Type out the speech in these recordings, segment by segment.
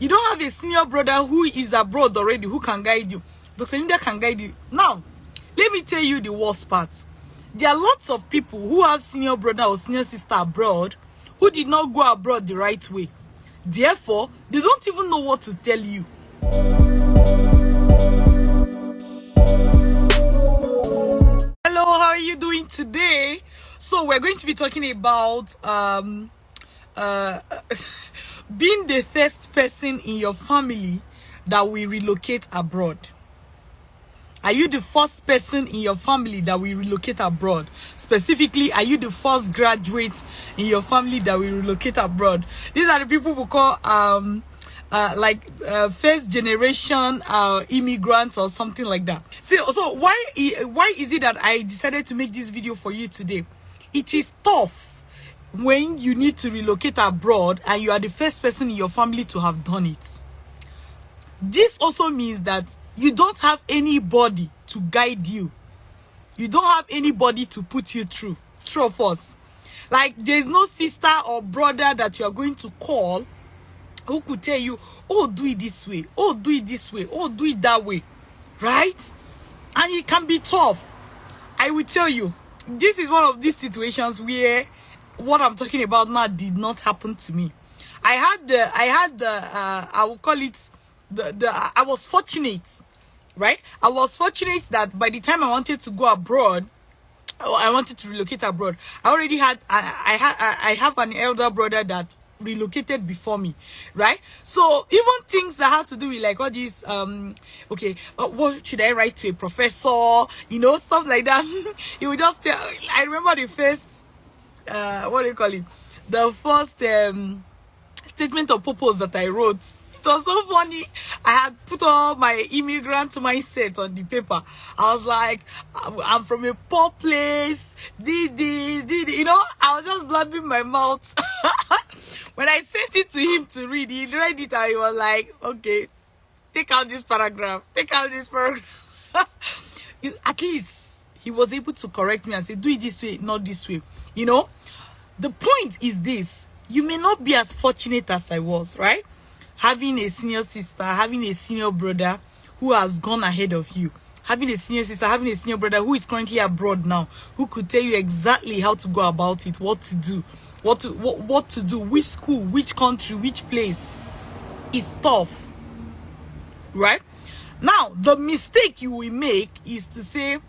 You don't have a senior brother who is abroad already who can guide you. Dr. Linda can guide you. Now, let me tell you the worst part. There are lots of people who have senior brother or senior sister abroad who did not go abroad the right way. Therefore, they don't even know what to tell you. Hello, how are you doing today? So we're going to be talking about being the first person in your family that will relocate abroad. Are you the first person in your family that will relocate abroad? Specifically, are you the first graduate in your family that will relocate abroad? These are the people who call first generation immigrants or something like that. So why is it that I decided to make this video for you today? It is tough when you need to relocate abroad and you are the first person in your family to have done it. This also means that you don't have anybody to guide you. You don't have anybody to put you through. True of us. Like, there's no sister or brother that you are going to call who could tell you, oh, do it this way, oh, do it this way, oh, do it that way. Right? And it can be tough. I will tell you, this is one of these situations where what I'm talking about now did not happen to me. I will call it I was fortunate, right? I was fortunate that by the time I wanted to go abroad, or I wanted to relocate abroad, I already had I have an elder brother that relocated before me, right? So even things that have to do with like all these what should I write to a professor, you know, stuff like that. He would just tell. I remember the first the first statement of purpose that I wrote. It was so funny. I had put all my immigrant mindset on the paper. I was like, I'm from a poor place. You know, I was just blabbing my mouth. When I sent it to him to read, he read it and he was like, okay, take out this paragraph. Take out this paragraph. At least he was able to correct me and say, do it this way, not this way. You know, the point is this. You may not be as fortunate as I was, right? Having a senior sister, having a senior brother who has gone ahead of you, having a senior sister, having a senior brother who is currently abroad now, who could tell you exactly how to go about it, what to do, what to do, which school, which country, which place. Is tough, right? Now, the mistake you will make is to say,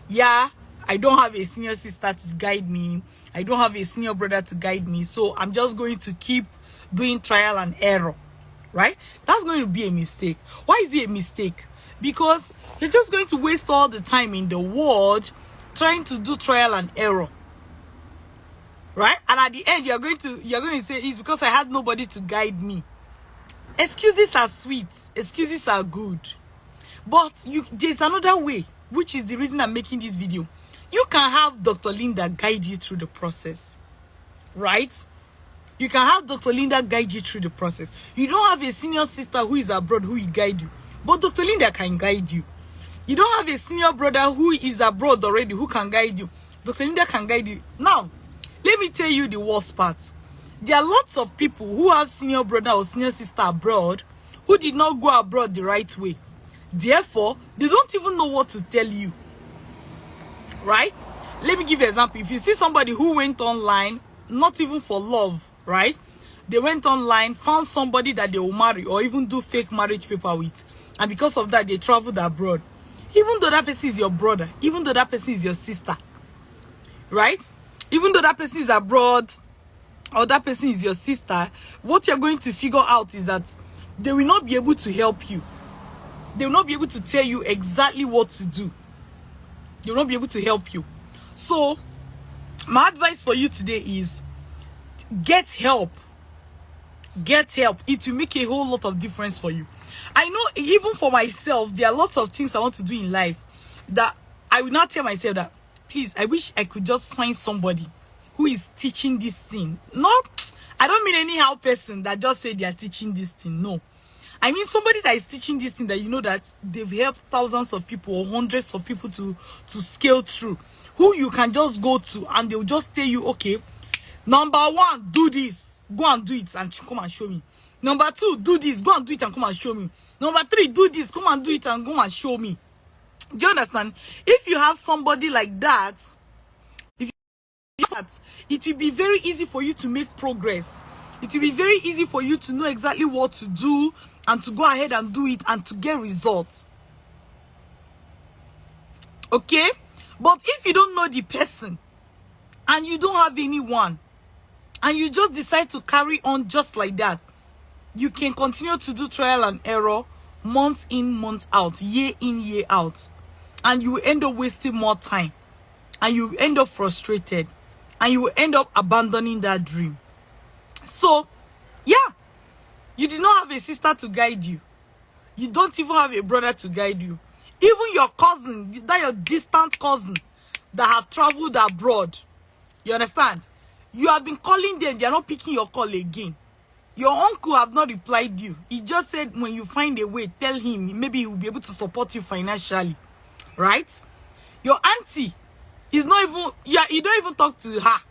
yeah, I don't have a senior sister to guide me. I don't have a senior brother to guide me. So I'm just going to keep doing trial and error, right? That's going to be a mistake. Why is it a mistake? Because you're just going to waste all the time in the world trying to do trial and error, right? And at the end, you're going to say it's because I had nobody to guide me. Excuses are sweet. Excuses are good. But there's another way, which is the reason I'm making this video. You can have Dr. Linda guide you through the process, right? You can have Dr. Linda guide you through the process. You don't have a senior sister who is abroad who will guide you, but Dr. Linda can guide you. You don't have a senior brother who is abroad already who can guide you. Dr. Linda can guide you. Now, let me tell you the worst part. There are lots of people who have senior brother or senior sister abroad who did not go abroad the right way. Therefore, they don't even know what to tell you. Right? Let me give you an example. If you see somebody who went online, not even for love, right? They went online, found somebody that they will marry or even do fake marriage paper with. And because of that, they traveled abroad. Even though that person is your brother, even though that person is your sister, right? Even though that person is abroad or that person is your sister, what you're going to figure out is that they will not be able to help you. They will not be able to tell you exactly what to do. They will not be able to help you. So, my advice for you today is get help. Get help. It will make a whole lot of difference for you. I know even for myself, there are lots of things I want to do in life that I will not tell myself that, please, I wish I could just find somebody who is teaching this thing. Not, I don't mean anyhow person that just say they are teaching this thing. No. I mean somebody that is teaching this thing that you know that they've helped thousands of people or hundreds of people to scale through. Who you can just go to and they'll just tell you, okay, number one, do this. Go and do it and come and show me. Number 2, do this, go and do it and come and show me. Number 3, do this, come and do it and go and show me. Do you understand? If you have somebody like that, it will be very easy for you to make progress. It will be very easy for you to know exactly what to do and to go ahead and do it and to get results. Okay? But if you don't know the person and you don't have anyone and you just decide to carry on just like that, you can continue to do trial and error months in, months out, year in, year out. And you will end up wasting more time. And you will end up frustrated. And you will end up abandoning that dream. So, yeah. You did not have a sister to guide you. You don't even have a brother to guide you. Even your cousin, that your distant cousin that have traveled abroad. You understand? You have been calling them. They are not picking your call again. Your uncle have not replied you. He just said when you find a way, tell him. Maybe he will be able to support you financially. Right? Your auntie is not even, you don't even talk to her.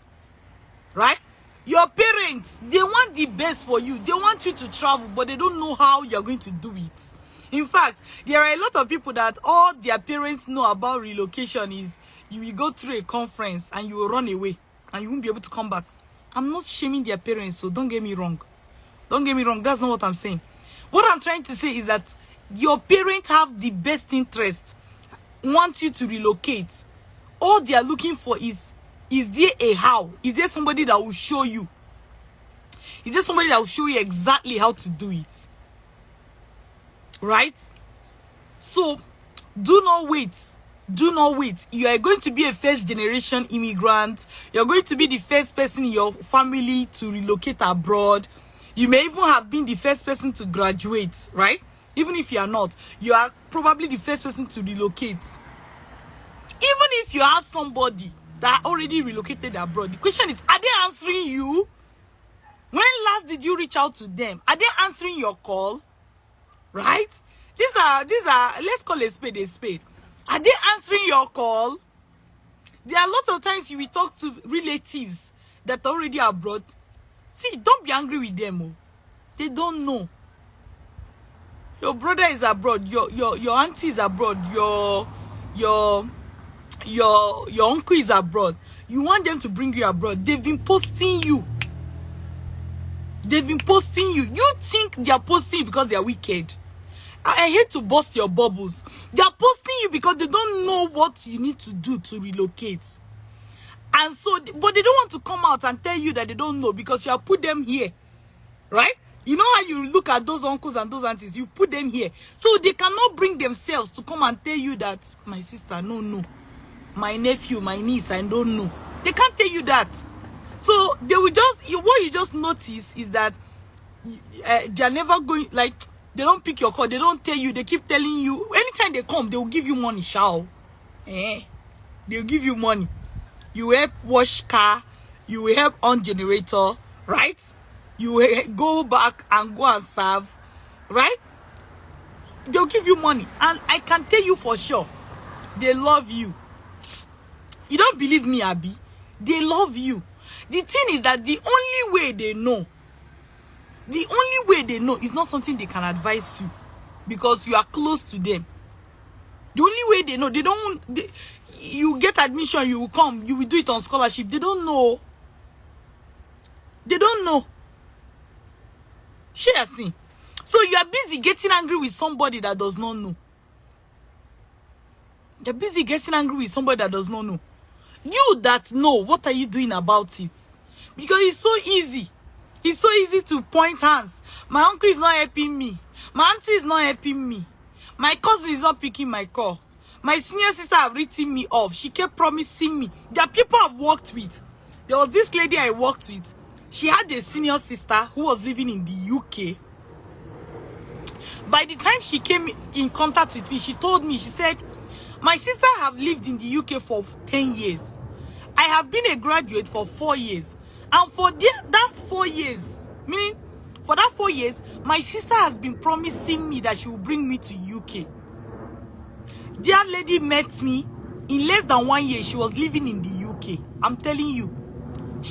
Right? Your parents, they want the best for you. They want you to travel, but they don't know how you're going to do it. In fact, there are a lot of people that all their parents know about relocation is you will go through a conference and you will run away and you won't be able to come back. I'm not shaming their parents, so don't get me wrong. Don't get me wrong. That's not what I'm saying. What I'm trying to say is that your parents have the best interest, want you to relocate. All they are looking for is there a how? Is there somebody that will show you? Is there somebody that will show you exactly how to do it? Right? So, do not wait. Do not wait. You are going to be a first generation immigrant. You're going to be the first person in your family to relocate abroad. You may even have been the first person to graduate, right? Even if you are not, you are probably the first person to relocate. Even if you have somebody that already relocated abroad, the question is, are they answering you? When last did you reach out to them? Are they answering your call? Right? These are, let's call a spade a spade. Are they answering your call? There are lots of times you will talk to relatives that are already abroad. See, don't be angry with them. Oh. They don't know. Your brother is abroad. Your auntie is abroad. Your uncle is abroad. You want them to bring you abroad. They've been posting you. They've been posting you. You think they are posting you because they are wicked. I hate to burst your bubbles. They are posting you because they don't know what you need to do to relocate. And so, but they don't want to come out and tell you that they don't know because you have put them here. Right? You know how you look at those uncles and those aunties, you put them here. So they cannot bring themselves to come and tell you that, my sister, no. My nephew, my niece, I don't know. They can't tell you that. So they will just, what you just notice is that they are never going, like, they don't pick your call. They don't tell you. They keep telling you. Anytime they come, they will give you money, shao. They'll give you money. You will help wash car. You will help on generator, right? You will go back and go and serve, right? They'll give you money. And I can tell you for sure, they love you. You don't believe me, Abby? They love you. The thing is that the only way they know is not something they can advise you because you are close to them. The only way they know, you get admission, you will come, you will do it on scholarship. They don't know. They don't know. Share see. So you are busy getting angry with somebody that does not know. You're busy getting angry with somebody that does not know. You that know, what are you doing about it? Because it's so easy. It's so easy to point hands. My uncle is not helping me. My auntie is not helping me. My cousin is not picking my call. My senior sister have written me off. She kept promising me. There are people I've worked with. There was this lady I worked with. She had a senior sister who was living in the UK. By the time she came in contact with me, she told me, she said, my sister have lived in the UK for 10 years. I have been a graduate for 4 years. And for that 4 years, meaning for that 4 years, my sister has been promising me that she will bring me to UK. That lady met me in less than 1 year. She was living in the UK. I'm telling you. Her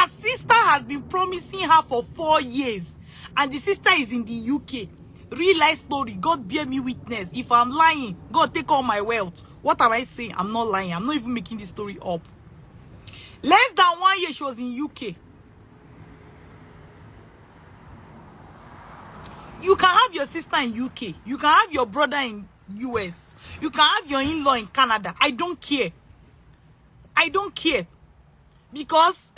sister has been promising her for 4 years. and the sister is in the UK. Real life story. God bear me witness. If I'm lying, God take all my wealth. What am I saying? I'm not lying. I'm not even making this story up. Less than 1 year, she was in UK. You can have your sister in UK. You can have your brother in US. You can have your in-law in Canada. I don't care. I don't care. Because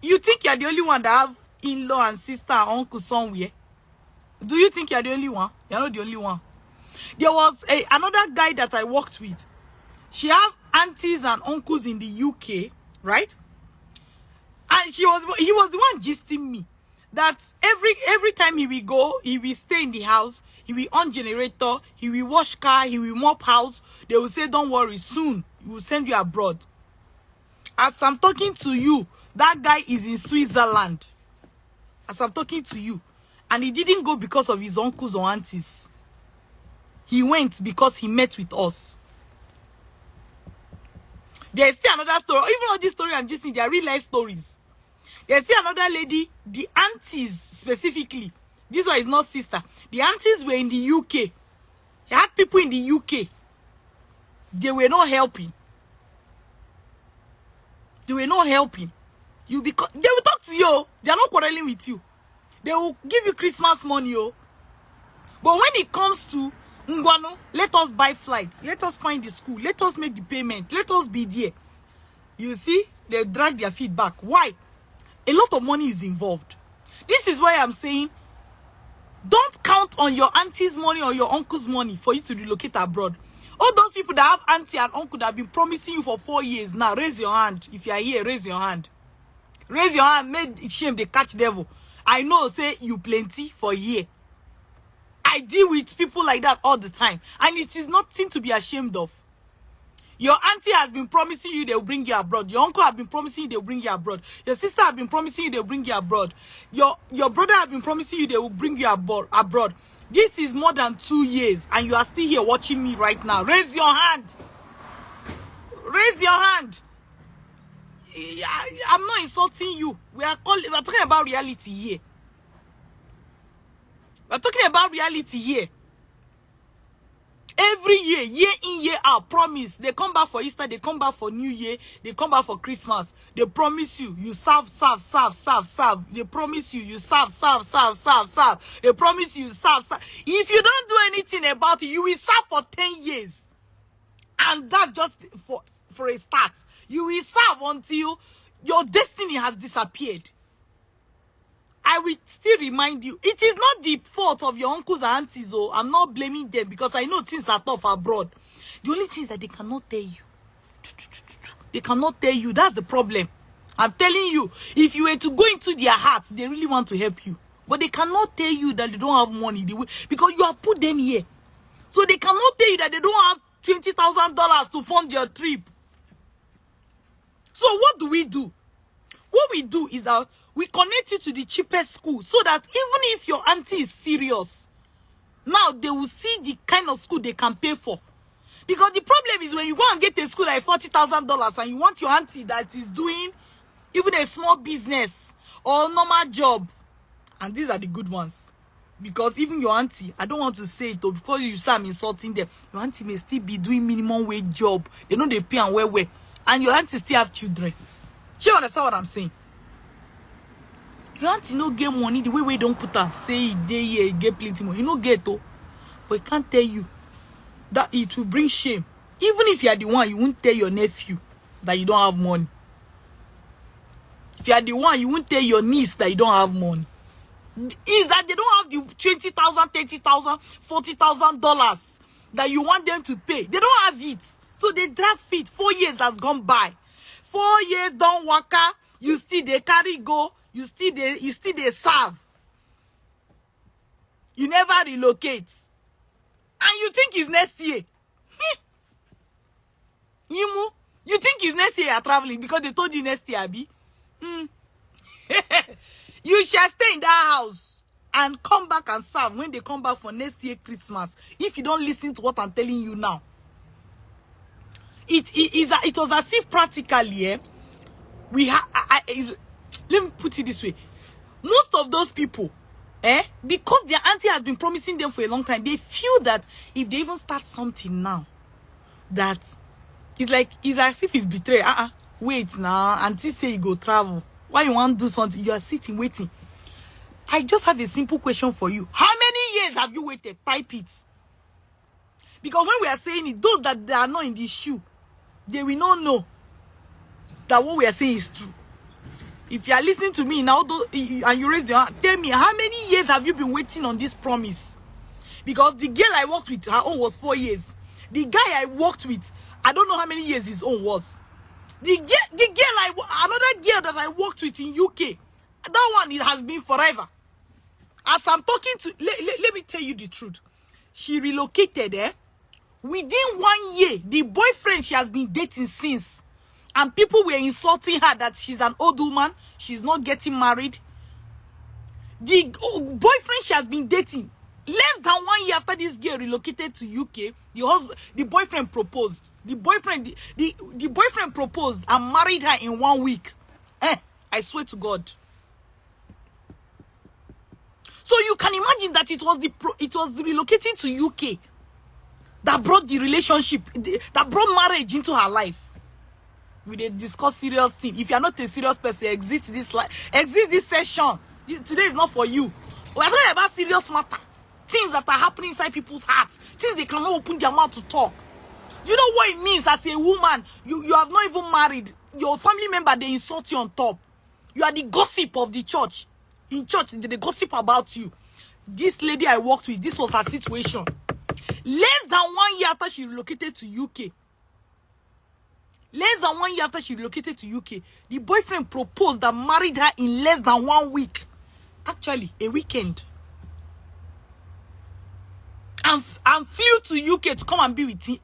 you think you're the only one that have in-law and sister and uncle somewhere. Do you think you're the only one? You're not the only one. There was another guy that I worked with. She have aunties and uncles in the UK, right? And he was the one gisting me that every time he will go, he will stay in the house, he will on generator, he will wash car, he will mop house. They will say, don't worry, soon we will send you abroad. As I'm talking to you, that guy is in Switzerland. As I'm talking to you. And he didn't go because of his uncles or aunties. He went because he met with us. There's still another story. Even all this story I'm just saying, they are real life stories. There's still another lady, the aunties specifically. This one is not sister. The aunties were in the UK. They had people in the UK. They were not helping. They were not helping. They will talk to you. They are not quarreling with you. They will give you Christmas money, yo. But when it comes to Ngwano, let us buy flights. Let us find the school. Let us make the payment. Let us be there. You see, they drag their feet back. Why? A lot of money is involved. This is why I'm saying, don't count on your auntie's money or your uncle's money for you to relocate abroad. All those people that have auntie and uncle that have been promising you for 4 years now, raise your hand. If you are here, raise your hand. Raise your hand. Make shame they catch devil. I know, say, you plenty for a year. I deal with people like that all the time. And it is nothing to be ashamed of. Your auntie has been promising you they'll bring you abroad. Your uncle has been promising you they'll bring you abroad. Your sister has been promising you they'll bring you abroad. Your brother has been promising you they will bring you abroad. This is more than 2 years. And you are still here watching me right now. Raise your hand. Raise your hand. I'm not insulting you. We're talking about reality here. We're talking about reality here. Every year, year in, year out, promise. They come back for Easter, they come back for New Year, they come back for Christmas. They promise you, you serve. They promise you, you serve. They promise you, serve. If you don't do anything about it, you will serve for 10 years. And that's just for a start. You will serve until your destiny has disappeared. I will still remind you, it is not the fault of your uncles and aunties. Oh, I'm not blaming them because I know things are tough abroad. The only thing is that they cannot tell you. They cannot tell you. That's the problem. I'm telling you, if you were to go into their hearts, they really want to help you. But they cannot tell you that they don't have money because you have put them here. So they cannot tell you that they don't have $20,000 to fund your trip. So what do? What we do is that we connect you to the cheapest school so that even if your auntie is serious, now they will see the kind of school they can pay for. Because the problem is when you go and get a school like $40,000 and you want your auntie that is doing even a small business or normal job, and these are the good ones. Because even your auntie, I don't want to say it, because you say I'm insulting them, your auntie may still be doing minimum wage job. They know they pay and well. And your auntie still have children. Do you understand what I'm saying? Your auntie no get money the way we don't put up. Say they get plenty money. You no get though. But I can't tell you that it will bring shame. Even if you are the one, you won't tell your nephew that you don't have money. If you are the one, you won't tell your niece that you don't have money. Is that they don't have the $20,000, $30,000, $40,000 that you want them to pay. They don't have it. So they drag feet. 4 years has gone by. 4 years don't work out. You still they carry go. You still they serve. You never relocate. And you think it's next year. You think it's next year you're traveling because they told you next year, Abi? You shall stay in that house and come back and serve when they come back for next year Christmas. If you don't listen to what I'm telling you now. It was as if practically, let me put it this way. Most of those people, Because their auntie has been promising them for a long time, they feel that if they even start something now, that it's as if it's betrayal. Wait now, auntie say you go travel. Why you want to do something? You are sitting waiting. I just have a simple question for you. How many years have you waited? Type it. Because when we are saying it, those that they are not in the shoe, they will not know that what we are saying is true. If you are listening to me now and you raise your hand, tell me, how many years have you been waiting on this promise? Because the girl I worked with, her own was 4 years. The guy I worked with, I don't know how many years his own was. Another girl that I worked with in UK, that one, it has been forever. As I'm talking to, let me tell you the truth. She relocated there. Within 1 year, the boyfriend she has been dating since, and people were insulting her that she's an old woman, she's not getting married. The boyfriend she has been dating, less than 1 year after this girl relocated to UK, the boyfriend proposed. The boyfriend proposed and married her in 1 week. I swear to God. So you can imagine that it was the relocating to UK that brought the relationship, that brought marriage into her life. We did discuss serious things. If you are not a serious person, exit this session. Today is not for you. We are talking about serious matter. Things that are happening inside people's hearts. Things they cannot open their mouth to talk. Do you know what it means as a woman? You have not even married. Your family member, they insult you on top. You are the gossip of the church. In church, they gossip about you. This lady I worked with, this was her situation. Less than 1 year after she relocated to UK. Less than 1 year after she relocated to UK, the boyfriend proposed and married her in less than 1 week. Actually, a weekend. And flew to UK to come and be with him.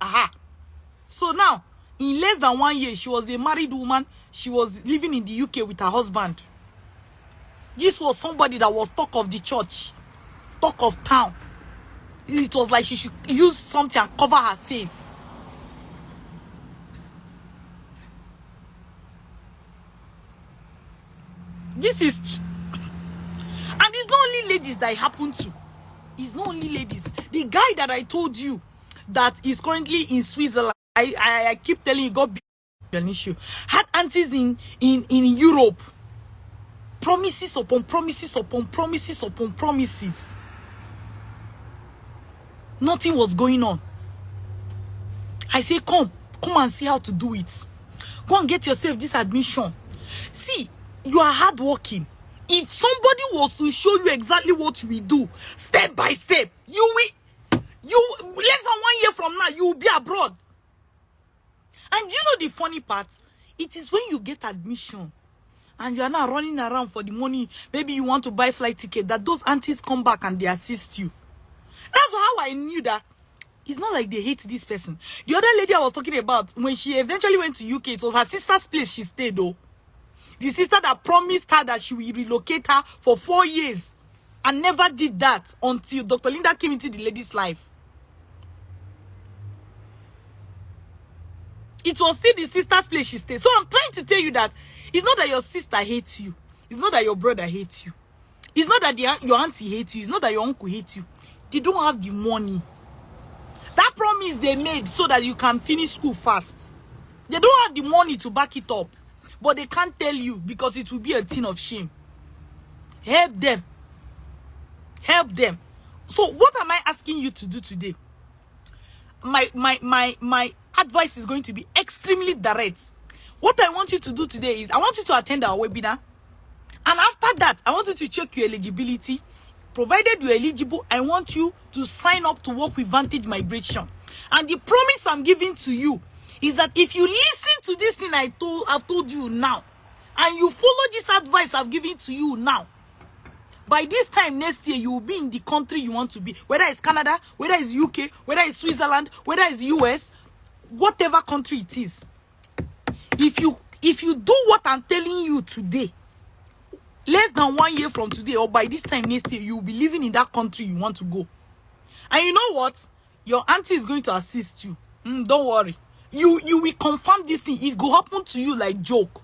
So now, in less than 1 year, she was a married woman. She was living in the UK with her husband. This was somebody that was talk of the church, talk of town. It was like she should use something and cover her face. This is, and it's not only ladies that it happened to. It's not only ladies. The guy that I told you that is currently in Switzerland, I keep telling you, God be an issue. Had aunties in Europe. Promises upon promises upon promises upon promises. Nothing was going on. I say, come and see how to do it. Go and get yourself this admission. See, you are hardworking. If somebody was to show you exactly what we do, step by step, less than 1 year from now, you will be abroad. And you know the funny part? It is when you get admission and you are now running around for the money, maybe you want to buy flight ticket, that those aunties come back and they assist you. That's how I knew that it's not like they hate this person. The other lady I was talking about, when she eventually went to UK, it was her sister's place she stayed though. The sister that promised her that she will relocate her for 4 years and never did that until Dr. Linda came into the lady's life. It was still the sister's place she stayed. So I'm trying to tell you that it's not that your sister hates you. It's not that your brother hates you. It's not that your auntie hates you. It's not that your uncle hates you. They don't have the money. That promise they made so that you can finish school fast. They don't have the money to back it up. But they can't tell you because it will be a thing of shame. Help them. Help them. So what am I asking you to do today? My advice is going to be extremely direct. What I want you to do today is I want you to attend our webinar. And after that, I want you to check your eligibility. Provided you're eligible, I want you to sign up to work with Vantage Migration. And the promise I'm giving to you is that if you listen to this thing I've told you now, and you follow this advice I've given to you now, by this time next year, you will be in the country you want to be. Whether it's Canada, whether it's UK, whether it's Switzerland, whether it's US, whatever country it is. If you do what I'm telling you today, less than 1 year from today, or by this time next year, you will be living in that country you want to go. And you know what? Your auntie is going to assist you. Don't worry. You will confirm this thing. It will happen to you like joke.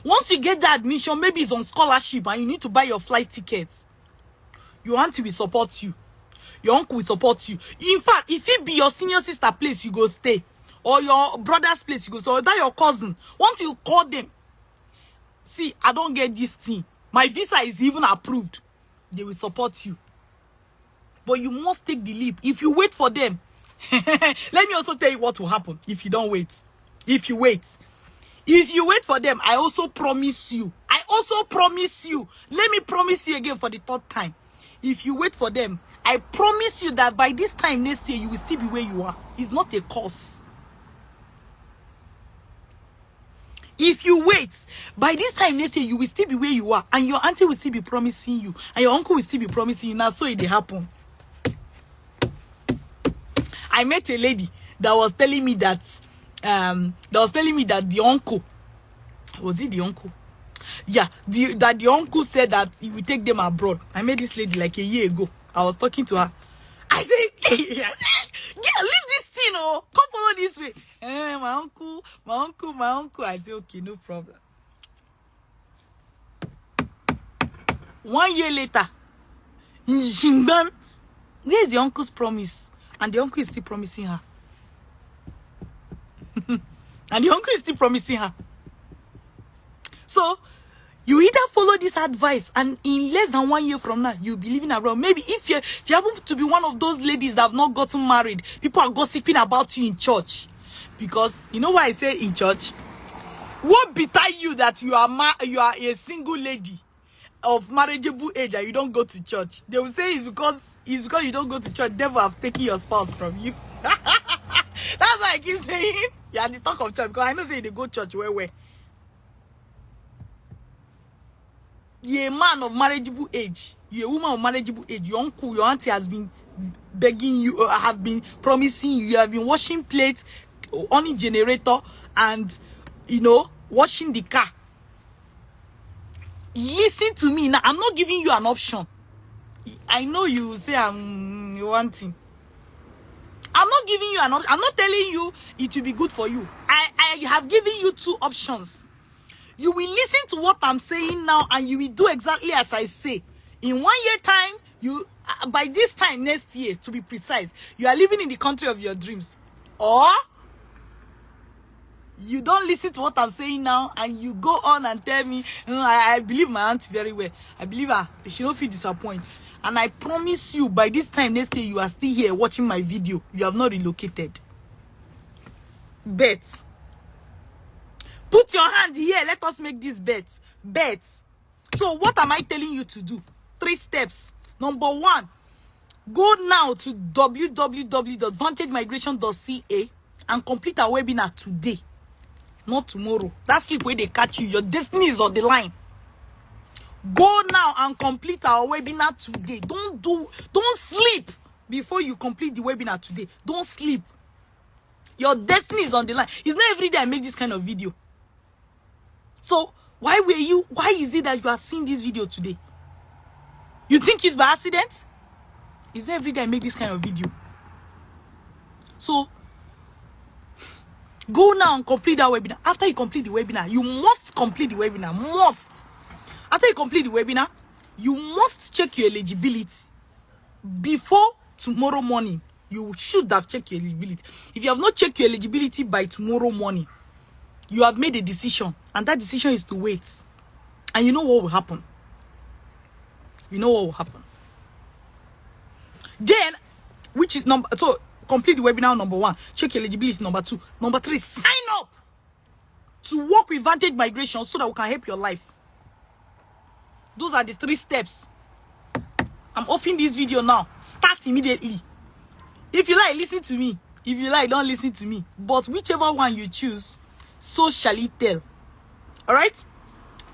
Once you get the admission, maybe it's on scholarship and you need to buy your flight tickets. your auntie will support you. Your uncle will support you. In fact, if it be your senior sister place, you go stay. Or your brother's place, you go stay. Or that your cousin. Once you call them, see, I don't get this thing. My visa is even approved. They will support you. But you must take the leap. If you wait for them, let me also tell you what will happen if you don't wait. If you wait for them, I also promise you. Let me promise you again for the third time. If you wait for them, I promise you that by this time next year, you will still be where you are. It's not a curse. If you wait, by this time next year, you will still be where you are. And your auntie will still be promising you. And your uncle will still be promising you. Now, so it happen. I met a lady that was telling me that, the uncle, was it the uncle? Yeah, that the uncle said that he will take them abroad. I met this lady like a year ago. I was talking to her. I said, leave this thing, oh, come follow this way. My uncle. I said, okay, no problem. 1 year later, where's the uncle's promise? And the uncle is still promising her. So, you either follow this advice, and in less than 1 year from now, you'll be living abroad. Maybe if you happen to be one of those ladies that have not gotten married, people are gossiping about you in church. Because, you know why I say in church? What betide you that you are a single lady of marriageable age and you don't go to church? They will say it's because you don't go to church, devil have taken your spouse from you. That's why I keep saying, yeah, the talk of church, because I know say they go church where. You're a man of marriageable age. You're a woman of marriageable age. Your uncle, your auntie has been begging you, have been promising you. You have been washing plates, on a generator, and, washing the car. Listen to me. Now, I'm not giving you an option. I know you say I'm wanting. I'm not giving you an option. I'm not telling you it will be good for you. I have given you 2 options. You will listen to what I'm saying now, and you will do exactly as I say. In 1 year time, by this time next year, to be precise, you are living in the country of your dreams. Or you don't listen to what I'm saying now, and you go on and tell me, I believe my auntie very well. I believe her. She don't feel disappointed. And I promise you, by this time next year, you are still here watching my video. You have not relocated. Bet. Put your hand here. Let us make this bet. So what am I telling you to do? 3 steps. Number 1, go now to www.vantagemigration.ca and complete our webinar today, not tomorrow. That's sleep where they catch you. Your destiny is on the line. Go now and complete our webinar today. Don't sleep before you complete the webinar today. Don't sleep. Your destiny is on the line. It's not every day I make this kind of video. So why is it that you are seeing this video today? You think it's by accident? It's not every day I make this kind of video. So go now and complete that webinar. After you complete the webinar, you must complete the webinar. Must. After you complete the webinar, you must check your eligibility. Before tomorrow morning, you should have checked your eligibility. If you have not checked your eligibility by tomorrow morning, you have made a decision, and that decision is to wait. And you know what will happen? Then, which is so complete the webinar, number 1. Check your eligibility, number 2. Number 3, sign up to work with Vantage Migration so that we can help your life. Those are the 3 steps. I'm offering this video now. Start immediately. If you like, listen to me. If you like, don't listen to me. But whichever one you choose, so shall it tell. Alright?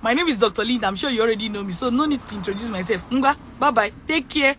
My name is Dr. Linda. I'm sure you already know me, so no need to introduce myself. Bye-bye. Take care.